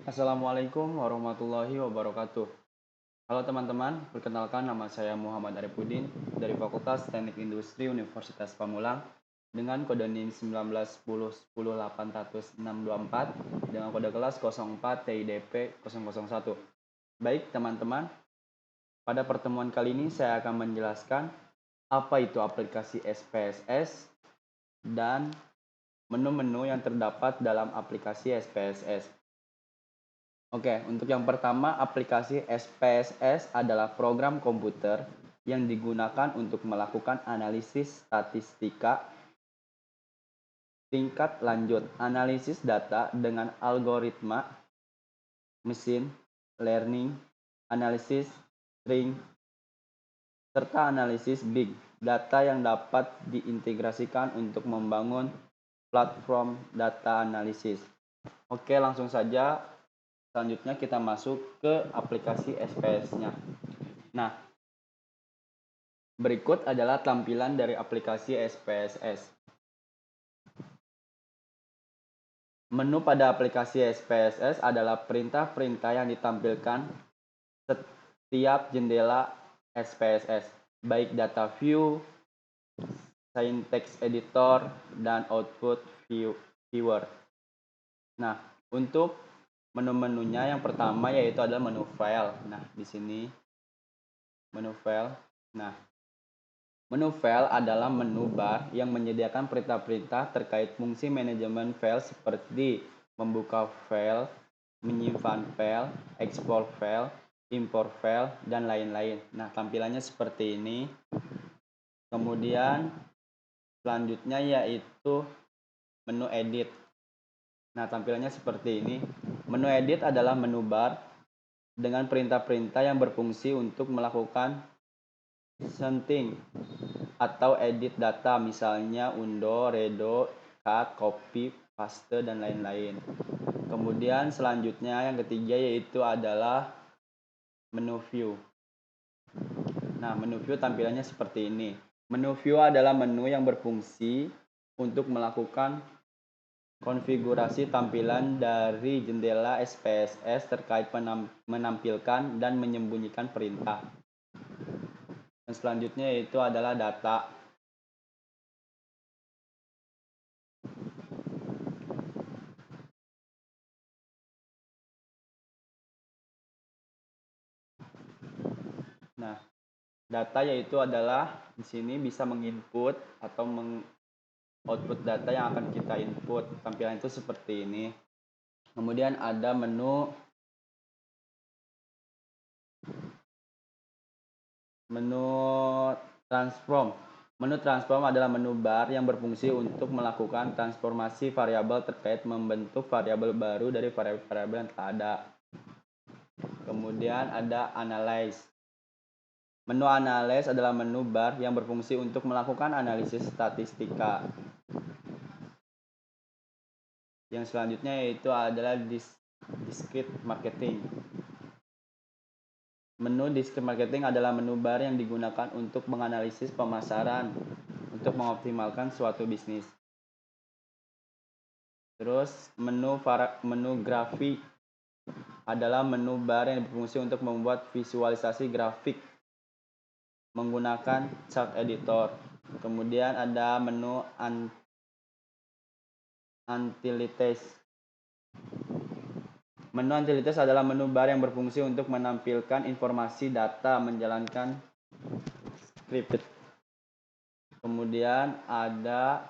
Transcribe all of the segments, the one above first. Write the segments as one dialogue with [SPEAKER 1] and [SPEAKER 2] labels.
[SPEAKER 1] Assalamualaikum warahmatullahi wabarakatuh. Halo teman-teman, perkenalkan nama saya Muhammad Arifudin dari Fakultas Teknik Industri Universitas Pamulang dengan kode NIM 191010800624 dengan kode kelas 04 TIDP 001. Baik teman-teman, pada pertemuan kali ini saya akan menjelaskan apa itu aplikasi SPSS dan menu-menu yang terdapat dalam aplikasi SPSS. Oke, untuk yang pertama, aplikasi SPSS adalah program komputer yang digunakan untuk melakukan analisis statistika tingkat lanjut, analisis data dengan algoritma mesin learning, analisis string, serta analisis big data yang dapat diintegrasikan untuk membangun platform data analisis. Oke, langsung saja. Selanjutnya kita masuk ke aplikasi SPS-nya. Nah, berikut adalah tampilan dari aplikasi SPSS. Menu pada aplikasi SPSS adalah perintah-perintah yang ditampilkan setiap jendela SPSS, baik data view, syntax editor, dan output viewer. Nah, untuk menu-menunya yang pertama yaitu adalah menu file. Nah, di sini menu file. Nah, menu file adalah menu bar yang menyediakan perintah-perintah terkait fungsi manajemen file seperti membuka file, menyimpan file, ekspor file, import file, dan lain-lain. Nah, tampilannya seperti ini. Kemudian selanjutnya yaitu menu edit. Nah, tampilannya seperti ini. Menu edit adalah menu bar dengan perintah-perintah yang berfungsi untuk melakukan setting atau edit data, misalnya undo, redo, cut, copy, paste, dan lain-lain. Kemudian selanjutnya yang ketiga yaitu adalah menu view. Nah, menu view tampilannya seperti ini. Menu view adalah menu yang berfungsi untuk melakukan konfigurasi tampilan dari jendela SPSS terkait menampilkan dan menyembunyikan perintah. Dan selanjutnya yaitu adalah data. Nah, data yaitu adalah di sini bisa menginput atau output data yang akan kita input. Tampilan itu seperti ini. Kemudian ada menu transform. Menu transform adalah menu bar yang berfungsi untuk melakukan transformasi variabel terkait membentuk variabel baru dari variabel yang telah ada. Kemudian ada analyze. Menu analyze adalah menu bar yang berfungsi untuk melakukan analisis statistika. Yang selanjutnya yaitu adalah discrete marketing. Menu discrete marketing adalah menu bar yang digunakan untuk menganalisis pemasaran untuk mengoptimalkan suatu bisnis. Terus menu grafik adalah menu bar yang berfungsi untuk membuat visualisasi grafik menggunakan chart editor. Kemudian ada menu utilities. Menu utilities adalah menu bar yang berfungsi untuk menampilkan informasi data menjalankan script. Kemudian ada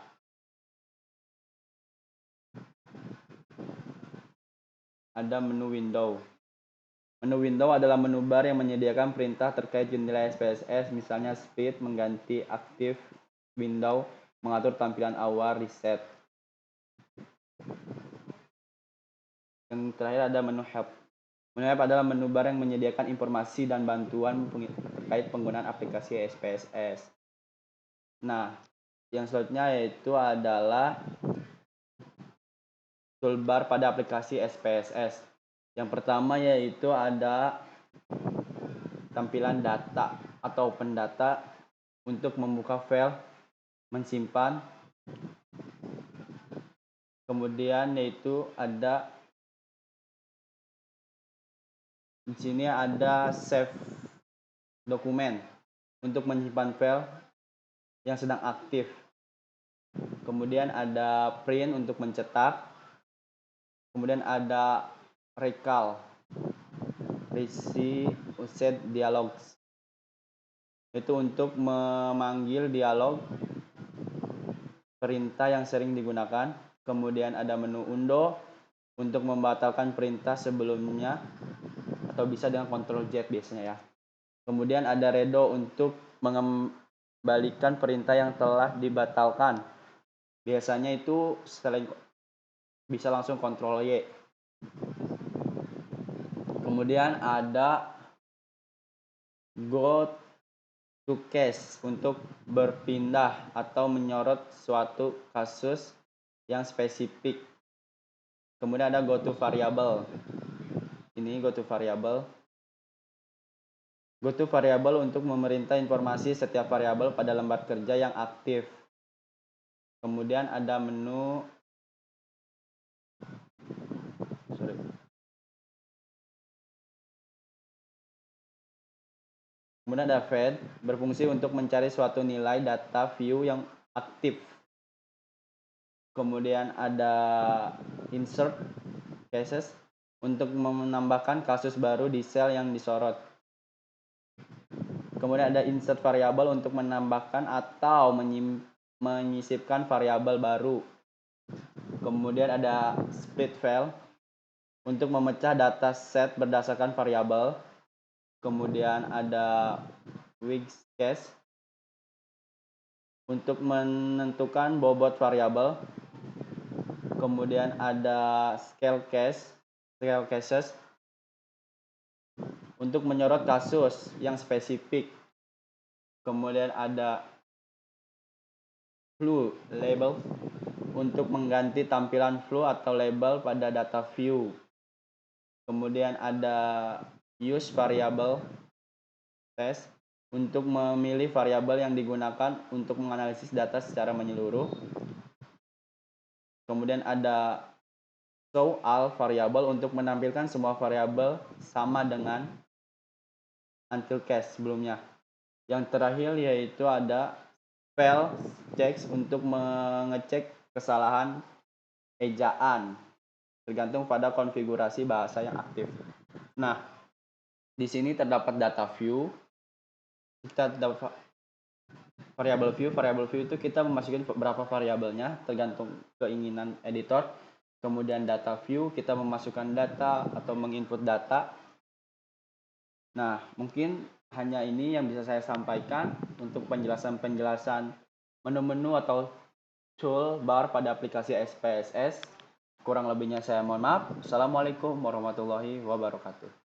[SPEAKER 1] menu window. Menu window adalah menu bar yang menyediakan perintah terkait jendela SPSS, misalnya speed, mengganti aktif window, mengatur tampilan awal, reset. Yang terakhir ada menu help. Menu help adalah menu bar yang menyediakan informasi dan bantuan terkait penggunaan aplikasi SPSS. Nah, yang selanjutnya yaitu adalah toolbar pada aplikasi SPSS. Yang pertama yaitu ada tampilan data atau open data untuk membuka file, mensimpan. Kemudian yaitu ada Di sini ada save dokumen untuk menyimpan file yang sedang aktif. Kemudian ada print untuk mencetak. Kemudian ada recall, reset dialogs. Itu untuk memanggil dialog perintah yang sering digunakan. Kemudian ada menu undo untuk membatalkan perintah sebelumnya atau bisa dengan Ctrl Z biasanya ya. Kemudian ada redo untuk mengembalikan perintah yang telah dibatalkan. Biasanya itu setelah bisa langsung Ctrl Y. Kemudian ada go to cache untuk berpindah atau menyorot suatu kasus yang spesifik. Kemudian ada go to variable. Ini go to variable. Go to variable untuk memerintah informasi setiap variabel pada lembar kerja yang aktif. Kemudian ada menu Kemudian ada fetch, berfungsi untuk mencari suatu nilai data view yang aktif. Kemudian ada insert cases untuk menambahkan kasus baru di sel yang disorot. Kemudian ada insert variabel untuk menambahkan atau menyisipkan variabel baru. Kemudian ada split file untuk memecah data set berdasarkan variabel. Kemudian ada Wix cache untuk menentukan bobot variabel. Kemudian ada scale caches untuk menyorot kasus yang spesifik. Kemudian ada flow label untuk mengganti tampilan flow atau label pada data view. Kemudian ada use variable test untuk memilih variabel yang digunakan untuk menganalisis data secara menyeluruh. Kemudian ada show all variable untuk menampilkan semua variabel sama dengan until cache sebelumnya. Yang terakhir yaitu ada spell checks untuk mengecek kesalahan ejaan tergantung pada konfigurasi bahasa yang aktif. Nah, di sini terdapat data view. Kita dapat variabel view itu kita memasukkan berapa variabelnya tergantung keinginan editor. Kemudian data view kita memasukkan data atau menginput data. Nah, mungkin hanya ini yang bisa saya sampaikan untuk penjelasan menu-menu atau toolbar pada aplikasi SPSS. Kurang lebihnya saya mohon maaf. Assalamualaikum warahmatullahi wabarakatuh.